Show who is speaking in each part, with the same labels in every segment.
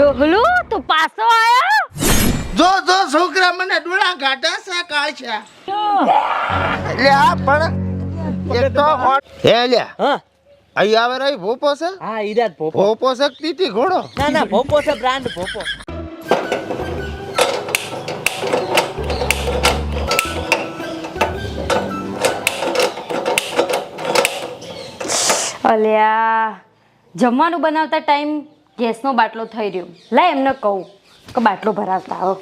Speaker 1: ડોહલું તું પાછો આયો?
Speaker 2: જો જો છોકરા મને ડોળા ગાઢા છે કાળછા એટલે આ પણ એક તો હે લ્યા
Speaker 3: હા
Speaker 2: અહીં આવે રહી ભોપો છે
Speaker 3: હા ઈરાદ ભોપો
Speaker 2: ભોપો છે કે તીતી ઘોડો
Speaker 3: ના ના ભોપો છે બ્રાન્ડ ભોપો
Speaker 1: અલ્યા જમવાનું બનાવતા ટાઈમ ગેસનો બાટલો થઈ રહ્યો. લા એમને કહું કે બાટલો ભરાવતા આવો.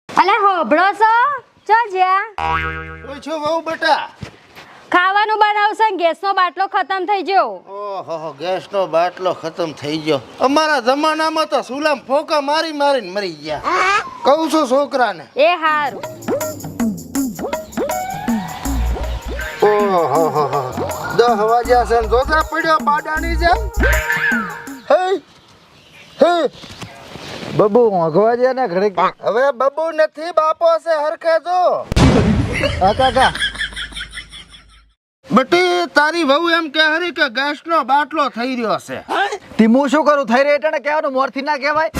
Speaker 1: અલ્યા હોભળો છો ચો જ્યાં
Speaker 2: કોઈ છો વહુ બેટા
Speaker 1: ખાવાનું બનાવશે ને ગેસનો બાટલો ખતમ થઈ ગયો.
Speaker 2: ઓહો ગેસનો બાટલો ખતમ થઈ ગયો. અમારા જમાનામાં તો સુલામ ફોકા મારી મારીને મરી ગયા. કહું છું છોકરાને.
Speaker 1: એ હારું.
Speaker 2: ઓહો 10 વાગ્યા છે ને જોતા પડ્યો બાડાની જેમ. હે હે બબુ ઊંઘવા દે ને ઘડીક. હવે બબુ નથી બાપો છે હરખે જો. આ કાકા બટી તારી વહુ એમ કે હરી કે ગેસનો બાટલો થઈ રહ્યો છે.
Speaker 4: તીમું શું કરું થઈ રહી એટલે કહેવાનું મોરથી ના કહેવાય.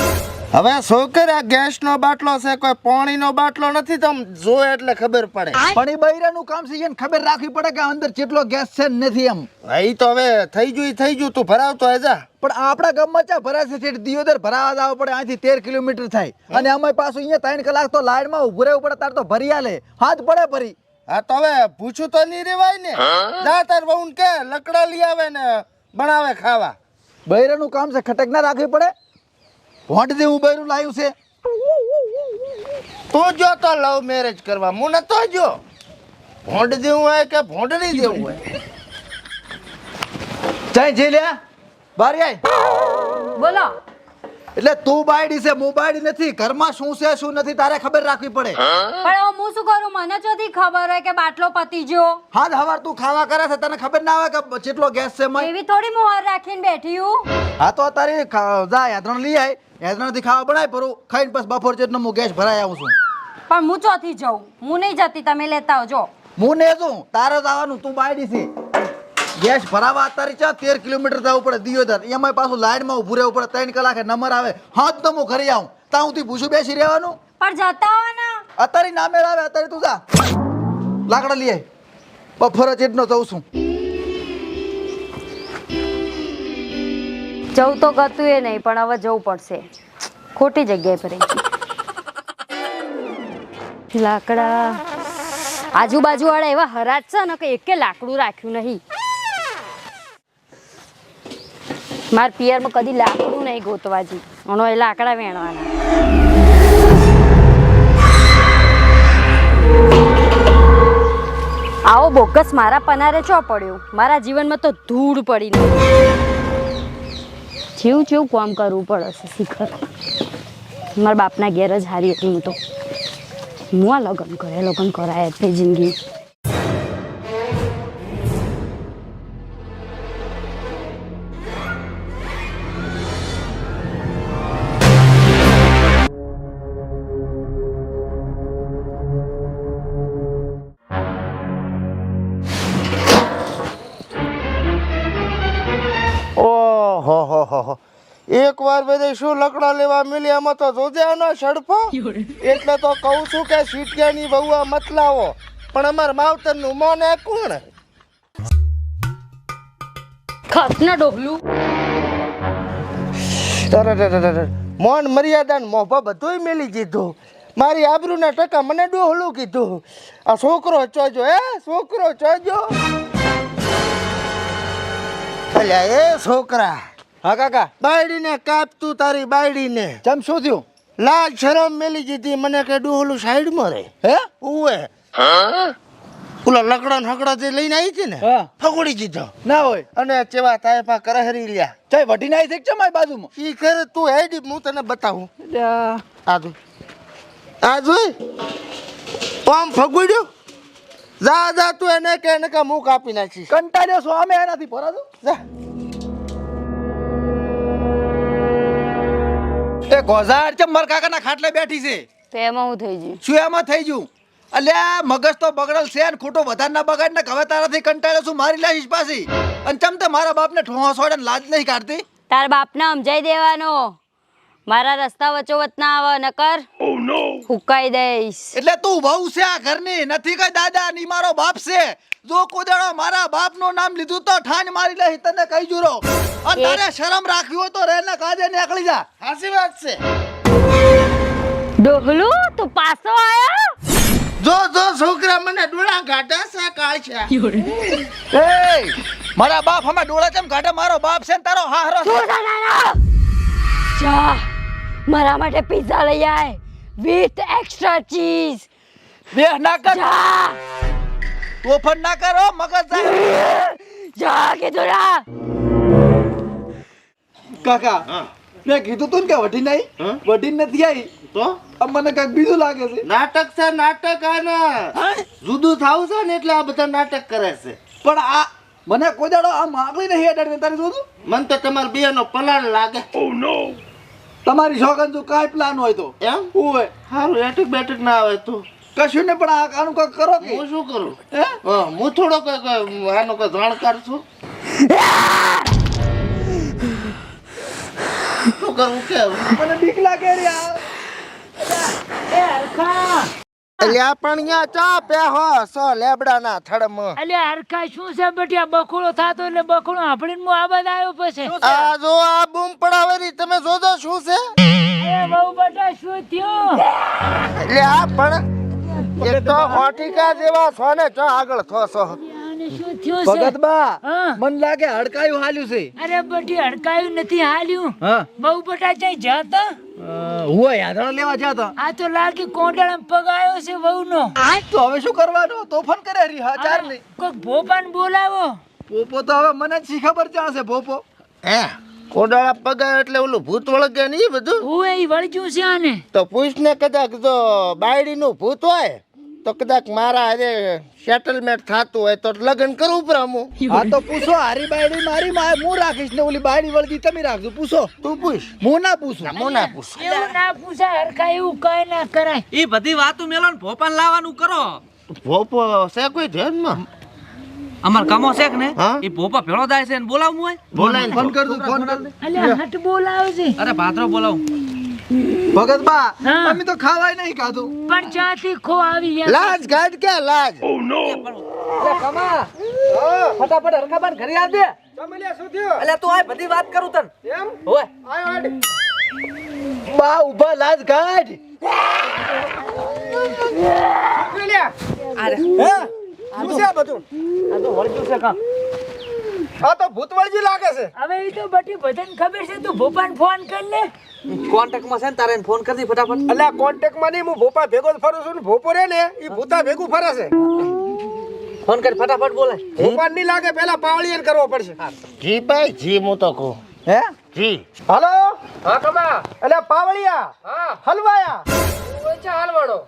Speaker 2: હવે છોકરા ગેસનો બાટલો છે કોઈ પાણીનો બાટલો નથી. તમ જો એટલે ખબર પડે.
Speaker 4: પણ એ બૈરાનું કામ છે એને ખબર રાખવી પડે કે અંદર કેટલો ગેસ છે ને નથી એમ.
Speaker 2: એ તો હવે થઈ ગયું તું ભરાવતો હે જા.
Speaker 4: પણ આપણા ગામમાં ચા ભરાશે છે દિયોદર ભરાવા જવું પડે અહીંથી 13 કિલોમીટર થાય અને અમે પાછું અહીંયા 3 કલાક તો લાઈનમાં ઉભું રહેવું પડે તાર તો ભરી આલે હાથ પડે ભરી.
Speaker 2: હા તો હવે પૂછું તો નહીં રેવાય ને. જા તાર વહુન કે લકડા લઈ આવે ને બનાવે ખાવા.
Speaker 4: બૈરાનું કામ છે ખટક ના રાખવી પડે. ભોંડ દેવું બૈરું લાવ્યું છે.
Speaker 2: તું જો તો લવ મેરેજ કરવા હું નતો જો. ભોંડ દેવું હોય કે ભોંડ નહીં દેવું હોય.
Speaker 4: ચાઈ જઈ લે બારી આય.
Speaker 1: બોલો.
Speaker 4: એટલે તું બાયડી છે હું બાયડી નથી. ઘરમાં શું છે શું નથી તારે ખબર રાખવી પડે.
Speaker 1: પણ હવે હું શું કરું મને ચોથી ખબર હોય કે બાટલો પતી ગયો.
Speaker 4: હાથ હવાર તું ખાવા કરે છે તને ખબર ના આવે કે કેટલો ગેસ છે મય.
Speaker 1: એવી થોડી મોહર રાખીને બેઠી હું.
Speaker 4: હા તો તારી જા યાત્રણ લઈ આય યાત્રણથી ખાવા બનાય પરું ખાઈને પછી બપોર જેટલો હું ગેસ ભરાઈ આવું છું.
Speaker 1: પણ હું ચોથી જાઉં હું નહીં જતી તમે લેતા આવજો.
Speaker 4: હું ને છું તારે જ આવવાનું તું બાયડી છે. ગેસ ભરાવા અત્યારે ચા 13 કિલોમીટર જવું પડે દિયોદર. એમાં પાછું લાઈનમાં ઊભું રહેવું પડે 3 કલાકે નંબર આવે હાથ તો હું ઘરે આવું ત્યાં સુધી ભૂસું બેસી રહેવાનું.
Speaker 1: પણ જતા હો ને.
Speaker 4: અત્યારે ના મેળ આવે અત્યારે તું જા લાકડા લઈ આય બપોરે જેટલો જઉં છું.
Speaker 1: જવું તો ગતું એ નહીં પણ હવે જવું પડશે. ખોટી જગ્યાએ ભરાઈ ગઈ. લાકડા આજુબાજુ વાળા એવા હરાજ છે ને કે એકે લાકડું રાખ્યું નહીં. માર પિયરમાં કદી લાકડું નહીં ગોતવા જી એનો એ લાકડા વેણવાના. આવો બોગસ મારા પનારે ચો પડ્યો. મારા જીવનમાં તો ધૂળ પડી નહીં. જેવું કામ કરવું પડે છે શિખર. મારા બાપના ઘેર જ હારી હતી હું તો. હું આ લગ્ન કરાય તે જિંદગી.
Speaker 2: ઓહો એક વાર બધે શું લકડા લેવા મિલી આમાં તો જોજે આનો સડફો. એટલે તો કહું છું કે સીટિયાની વહુઆ મત લાવો. પણ અમાર માવતરનું મોને કોણ
Speaker 1: ખસના ડોહલું.
Speaker 2: મોન મર્યાદા ને મોભા બધુંય મેલી દીધું. મારી આબરૂના ટકા મને ડોહલું કીધું. આ છોકરો ચોજો છોકરો ચોજો. અલ્યા એ છોકરા
Speaker 4: હા કાકા
Speaker 2: બાયડીને કાપ તું તારી બાયડીને.
Speaker 4: ચમ શું થયું.
Speaker 2: લાજ શરમ મેલી દીધી મને કે ડોહલું સાઈડમાં રહે.
Speaker 4: હે
Speaker 2: ઉવે ઓલા લકડા ને હકડા જે લઈને આવી હતી ને
Speaker 4: હા
Speaker 2: ફગોડી દીધો
Speaker 4: ના હોય
Speaker 2: અને ચેવા તાયપા કરહરી લ્યા.
Speaker 4: ચાઈ વટી ના આવી છે મારી બાજુમાં.
Speaker 2: ઈ કરે તું હેડી હું તને બતાવું. આજો આજો આમ ફગોડ્યો. જા જા તું એને કે એને કા મું કાપી નાખીશ.
Speaker 4: કંટાળ્યો છો અમે એનાથી ભરાતું
Speaker 2: જા
Speaker 4: એ ગોઝાર ચમ માર કાકાના ખાટલે બેઠી છે.
Speaker 1: તો એમાં હું થઈ ગયું.
Speaker 4: શું એમાં થઈ ગયું. અલ્યા મગજ તો બગડલ છે ને ખોટો વધારે ના બગાડ ને હવે તારાથી કંટાળ્યો છું મારી લાશીશ પાછી. અને ચમ તે મારા બાપને ઠોહો છોડે લાજ નહીં કાઢતી.
Speaker 1: તાર બાપને સમજાઈ દેવાનો મારા રસ્તા વચ્ચોવચ ના આવે નકર હુકાઈ દઈશ.
Speaker 4: એટલે તું વહુ છે આ ઘરની, નથી કઈ દાદા ની મારો બાપ છે. જો કોદાળો મારા બાપનું નામ લીધું તો ઠાણ મારી લે તને કહી જુરો. અને તારે શરમ રાખવી હોય તો રેના કાજે નીકળી જા.
Speaker 2: સાચી વાત છે.
Speaker 1: ડોહલું તું પાછો આયો?
Speaker 2: જો છોકરા મને ડોળા ગાઢા છે કાળ છે.
Speaker 4: એ મારા બાપ હમે ડોળા કેમ કાઢે? મારો બાપ છે ને તારો હાહરો છે.
Speaker 1: જા મારા માટે પિઝા લઈ આય વિથ એક્સ્ટ્રા ચીઝ.
Speaker 4: બે ના કર,
Speaker 1: જા
Speaker 4: તોફાન ના કરો, મગજ જાય.
Speaker 1: જા કીધું ના.
Speaker 4: કાકા મેં કીધું તું ને કે વઢી નહીં, વઢી નથી આવી
Speaker 2: તો
Speaker 4: अब મને કઈક બીજું લાગે છે.
Speaker 2: નાટક છે નાટક. આને જુદું થાવ છે ને એટલે આ બધા નાટક કરે છે.
Speaker 4: પણ આ મને કોઈ દાડો આમ આગળી નહીં અડાડે તારી જોતું.
Speaker 2: મને તો તમારા બે નો પ્લાન લાગે.
Speaker 4: તમારી શોખન જો કાંઈ પ્લાન હોય તો
Speaker 2: એમ
Speaker 4: હોય
Speaker 2: હારું એટક બેટક ના આવે તું
Speaker 4: કશું ને પણ આ આનું કંઈક કરો કે
Speaker 2: હું શું કરું?
Speaker 4: હે?
Speaker 2: હું થોડો આનો કોઈ જાણકાર છું. શું કરવું કે
Speaker 4: મને બીક લાગે રે આ.
Speaker 2: અલ્યા પણ ન્યા ચા પેહો સો લેબડાના થડમાં.
Speaker 5: અલ્યા હરખા શું છે બટિયા બખોળો થાતો એટલે બખોળો આપણીને મો આબાદ આવ્યો પછી
Speaker 2: આ જો આ બૂમ પડાવેરી તમે જોજો શું છે?
Speaker 5: એ બહુ બટા શું થયું?
Speaker 2: એટલે આ પણ એક તો હોટિકા જેવા છો ને ચા આગળ થોસો.
Speaker 5: આને શું થયું છે?
Speaker 4: ભગત બા
Speaker 5: હા.
Speaker 4: મન લાગે હડકાયું હાલ્યું છે.
Speaker 5: અરે બટી હડકાયું નથી હાલ્યું.
Speaker 4: હા
Speaker 5: બહુ બટા જઈ જાતા
Speaker 4: હું યાદણ લેવા જાતો.
Speaker 5: આ તો લાગે કોંડાળામાં પગ આવ્યો છે વહુનો.
Speaker 4: તો હવે શું કરવાનું? તોફાન કરે રી હા ચાર નહીં.
Speaker 5: કોઈક ભોપાને બોલાવો.
Speaker 4: પોપો તો હવે મને જ શી ખબર ચાલે છે પોપો.
Speaker 2: હે કોડાળા પગાર એટલે ઓલું ભૂત વળગે ને ઈ બધું
Speaker 5: હું એ વળગ્યું છે આને.
Speaker 2: તો પૂછને કદાચ જો બાયડી નું ભૂત હોય તો કદાચ મારા હારે સેટલમેન્ટ થતું હોય તો લગ્ન કરવું પડે.
Speaker 4: હા તો પૂછો હારી બાયડી મારી માં હું રાખીશ ને ઓલી બાયડી વળગી તમે રાખજો. પૂછો.
Speaker 2: તું પૂછ.
Speaker 4: હું ના પૂછું.
Speaker 2: હું ના પૂછ.
Speaker 5: એવું ના પૂછાય હરખા એવું કઈ ના કરાય.
Speaker 3: ઈ બધી વાતો મેલો ને ભોપાન લાવવાનું કરો.
Speaker 2: ભોપો છે કોઈ ધ્યાનમાં?
Speaker 3: અમાર કામો છે કે ને
Speaker 2: હા?
Speaker 3: ઈ ભોપા ભેળો થાય છે ને બોલાવું હોય.
Speaker 2: બોલાય
Speaker 4: ફોન કર દઉં ફોન કર.
Speaker 5: અલ્યા હટ બોલાવે છે.
Speaker 3: અરે ભાદરો બોલાવું.
Speaker 4: ભગત બા
Speaker 5: હા.
Speaker 4: તમે તો ખાવાય નહીં ખાધું.
Speaker 5: પણ ચાથી ખો આવી ગયા.
Speaker 2: લાજ ગાઢ કે લાજ.
Speaker 3: ફટાફટ હરખાબાન ઘરે આવ દે. અલ્યા તું આ બધી વાત કરું તન. એમ? હોય.
Speaker 4: બા ઉભા લાજ કાઢ.
Speaker 3: અરે
Speaker 4: હે શું છે આ બધું?
Speaker 3: આ તો વળગ્યું છે કામ.
Speaker 4: આ તો ભૂતવળજી લાગે છે.
Speaker 5: હવે એ તો બટી બધાને ખબર છે તું ભોપાને ફોન કર લે.
Speaker 3: કોન્ટેક્ટ માં છે ને તારે એને ફોન કરી દી ફટાફટ.
Speaker 6: અલ્યા કોન્ટેક્ટ માં નહીં, હું ભોપા ભેગો જ ફરું છું ને ભોપો રે ને એ ભૂતા ભેગું ફરે છે.
Speaker 3: ફોન કરી ફટાફટ બોલાય.
Speaker 6: ભોપા નહીં લાગે પેલા પાવળીએ કરવો પડશે.
Speaker 2: જી ભાઈ જી હું તો કહું.
Speaker 4: હે
Speaker 2: જી
Speaker 6: હાલો હા કમા અલ્યા પાવળિયા હા હલવાયા ઓછા હલવાડો.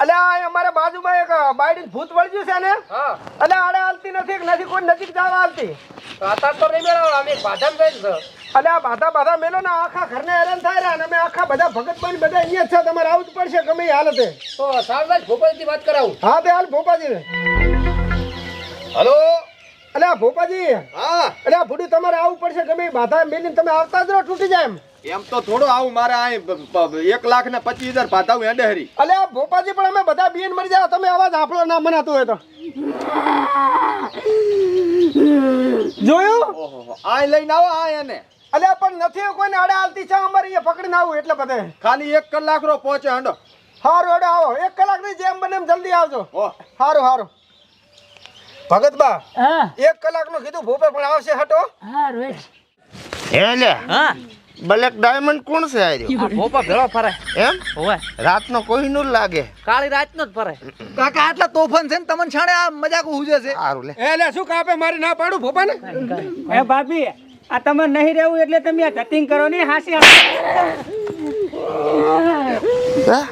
Speaker 6: અલ્યા આ અમારા બાજુમાં એક બાયડી ભૂત વળગ્યું છે ને હા અલ્યા આડે હાલતી નથી નથી કોઈ નજીક જવા હાલતી. આતા તો નહીં મેળો અમે બાધામ ગઈ છે. અલ્યા બાધા મેલો ને આખા ઘરને હેરાન થાય રહ્યા અને અમે આખા બધા ભગત બન બધા અહીંયા જ છે. તમારે આવું જ પડશે ગમે એ હાલતે. તો સારદાસ ભોપાજી વાત કરાવું. હા તે હાલ ભોપાજી ને. હલો અલ્યા ભોપાજી હા અલ્યા ભૂડી તમારે આવું પડશે ગમે એ બાધા મેલીને તમે આવતા જ રહો તૂટી જાય એમ.
Speaker 7: એમ તો થોડું આવું મારે આ 1,25,000 પાતાવું હેડે હરી.
Speaker 6: અલ્યા ભોપાજી પણ અમે બધા બીન મરી જાવ તમે અવાજ આપણો ના મનાતો હોય તો જોયું.
Speaker 7: ઓહો આ લઈને આવો આ એને
Speaker 6: અલ્યા પણ નથી કોઈને આડે હાલતી છે અમારે અહીંયા પકડીને આવું એટલે બધે
Speaker 7: ખાલી 1 કલાક રો પહોંચે હંડો.
Speaker 6: હારું અડે આવો 1 કલાક ની જેમ બને એમ જલ્દી આવજો.
Speaker 7: ઓહ
Speaker 6: હારું ભગત બા
Speaker 5: હા
Speaker 6: 1 કલાક નું કીધું ભોપે પણ આવશે હટો.
Speaker 5: હા રોજ
Speaker 2: હે લે
Speaker 3: હા
Speaker 2: બ્લેક ડાયમંડ કોણ છે આ રહ્યો?
Speaker 3: આ ભોપા ભેળો ફરે.
Speaker 2: એમ
Speaker 3: હોય.
Speaker 2: રાતનો કોઈ નું લાગે.
Speaker 3: કાળી રાતનો જ ફરે.
Speaker 4: કાકા આટલા તોફાન છે ને તમને છાણે આ મજાક હુજે છે.
Speaker 2: સારું લે.
Speaker 6: એ લે શું કાપે મારી ના પાડું ભોપા ને.
Speaker 5: એ ભાભી આ તમે નહીં રહેવું એટલે તમે આ ધતિંગ કરો ને હાસી
Speaker 2: હા?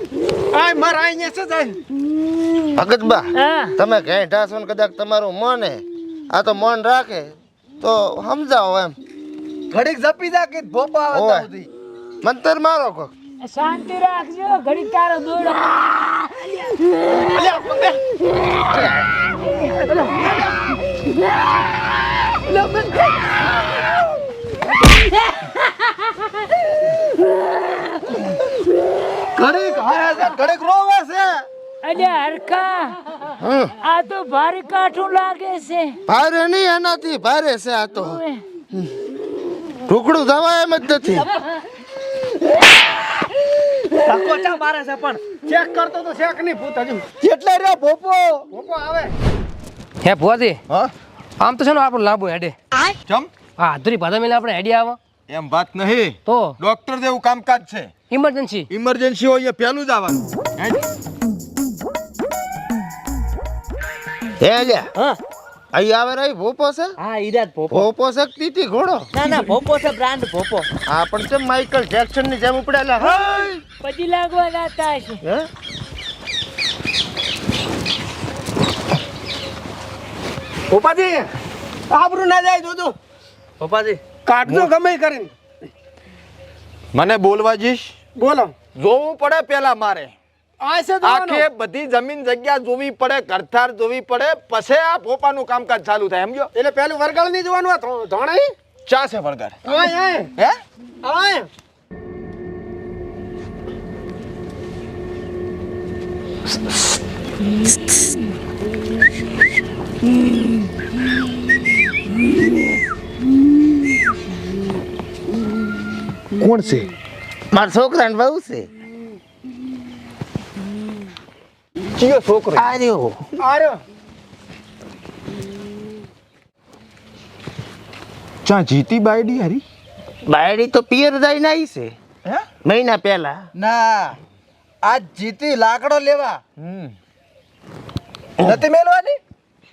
Speaker 6: આય માર અહીંયા છે જાય.
Speaker 2: ભગત બા
Speaker 5: હા
Speaker 2: તમે ઘેઠા છો ને કદાચ તમારું મન હે આ તો મન રાખે તો સમજાવો એમ.
Speaker 4: ઘડીક જપી જા કે ભોપા આવે
Speaker 2: ઓય.
Speaker 4: ત્યાં સુધી.
Speaker 2: મંતર મારો કો.
Speaker 5: શાંતિ રાખજો ઘડી તારો દોડો
Speaker 2: ઘડીક હાય છે ઘડીક રોવે છે.
Speaker 5: અરે હરખા આ તો ભારે કાઠું લાગે છે
Speaker 2: ભારે નહીં એનાથી ભારે છે આ તો
Speaker 5: ઓય.
Speaker 2: ઢોકળું દવા એમ જ નથી.
Speaker 3: ધક્કો ચા મારે છે પણ
Speaker 6: ચેક કરતો તો ચેક નહીં ભૂત હજુ
Speaker 2: કેટલે રહ્યો ભોપો?
Speaker 6: ભૂકો આવે.
Speaker 3: હે ભુવાજી
Speaker 7: હા
Speaker 3: આમ તો છે ને આપણું લાંબુ હેડે
Speaker 7: ચમ
Speaker 3: હા અધૂરી ભાદા મેલે આપણે હેડી આવો
Speaker 7: એમ વાત નહીં
Speaker 3: તો
Speaker 7: ડોક્ટર જેવું કામકાજ છે
Speaker 3: ઇમરજન્સી
Speaker 7: ઇમરજન્સી હોય એ પહેલું જ આવવાનું.
Speaker 2: હે લ્યા
Speaker 3: હા
Speaker 2: અહીં આવે રહી ભોપો છે.
Speaker 3: હા ઈરાદ ભોપો
Speaker 2: ભોપો છે કે તીતી ઘોડો?
Speaker 3: ના ના ભોપો છે બ્રાન્ડ ભોપો
Speaker 2: આ પણ છે માઇકલ જેક્સન ની જેમ ઉપડેલા. હાય!
Speaker 5: પછી લાગવા જતા હશે
Speaker 2: હે
Speaker 6: ભોપાજી આબરૂ ના જાય જોજો.
Speaker 3: ભોપાજી
Speaker 6: કાઢજો ગમે ઈ કરીને.
Speaker 7: મને બોલવા જઈશ
Speaker 6: બોલો.
Speaker 7: જોવું પડે પેલા મારે
Speaker 6: આ છે જોવાનું.
Speaker 7: આખે બધી જમીન જગ્યા જોવી પડે ઘરથાર જોવી પડે પછી આ ભોપાનું કામકાજ ચાલુ થાય સમજો.
Speaker 6: એટલે પેલું વરગાળ નહીં જોવાનું આ ધોણાઈ.
Speaker 7: ચા છે વળગાર
Speaker 6: આય આય
Speaker 7: હે
Speaker 6: આય.
Speaker 2: કોણ છે? મારા છોકરાને બહુ છે.
Speaker 7: ચિયો છોકરો
Speaker 2: આર્યો
Speaker 6: આર્યો.
Speaker 7: ચા જીતી બાયડી હરી
Speaker 2: બાયડી તો પિયર જઈને આવી છે
Speaker 4: હે
Speaker 2: મહિના પહેલા.
Speaker 4: ના આજ જીતી લાકડો લેવા નથી મેલવાની.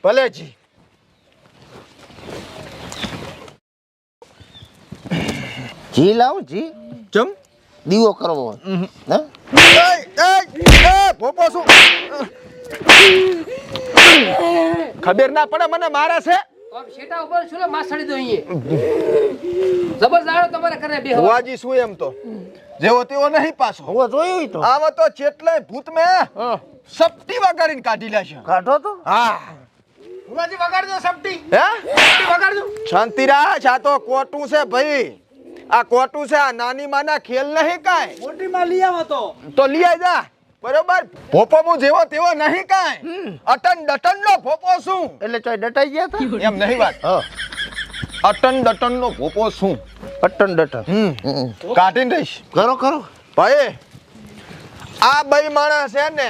Speaker 7: ભલે જી
Speaker 2: જી લાવો જી
Speaker 7: ચમ
Speaker 2: દીવો કરવો હે
Speaker 7: ભોપો શું ખબર ના પડે મને મારે છે
Speaker 3: શેટા ઉપર શું માસડી દો અહીંયા જબરદાર તમારે કરે બે
Speaker 7: ભુવાજી શું એમ તો જેવો તેવો નહીં પાછો
Speaker 2: હું જોયું તો
Speaker 7: આમાં તો ચેટલાય ભૂત મેં સપટી વગાડીને કાઢી લેશે
Speaker 2: કાઢો તો.
Speaker 7: હા
Speaker 6: ભુવાજી વગાડજો સપટી.
Speaker 7: હે
Speaker 6: સપટી વગાડજો.
Speaker 7: શાંતિરાજ આ તો કોટું છે ભાઈ આ કોટું છે આ નાની માના ખેલ નહીં કાંઈ
Speaker 3: મોટી માં લઈ આવો
Speaker 7: તો લઈ આય જા બરોબર ભોપો હું જેવો તેવો નહીં કાંઈ અટન ડટન નો ભોપો શું
Speaker 2: એટલે ચોય ડટાઈ ગયા હતા.
Speaker 7: એમ નહીં વાત
Speaker 2: હા
Speaker 7: અટન ડટન નો ભોપો શું
Speaker 2: અટન ડટન
Speaker 7: કાઢીને રહીશ
Speaker 2: કરો કરો.
Speaker 7: ભાઈ આ બે માણસ છે ને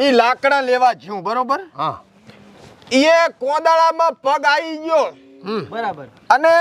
Speaker 7: ઈ લાકડા લેવા જ્યું બરોબર
Speaker 2: હા
Speaker 7: એ કોદાળામાં પગ આવી ગયો
Speaker 3: બરાબર
Speaker 7: અને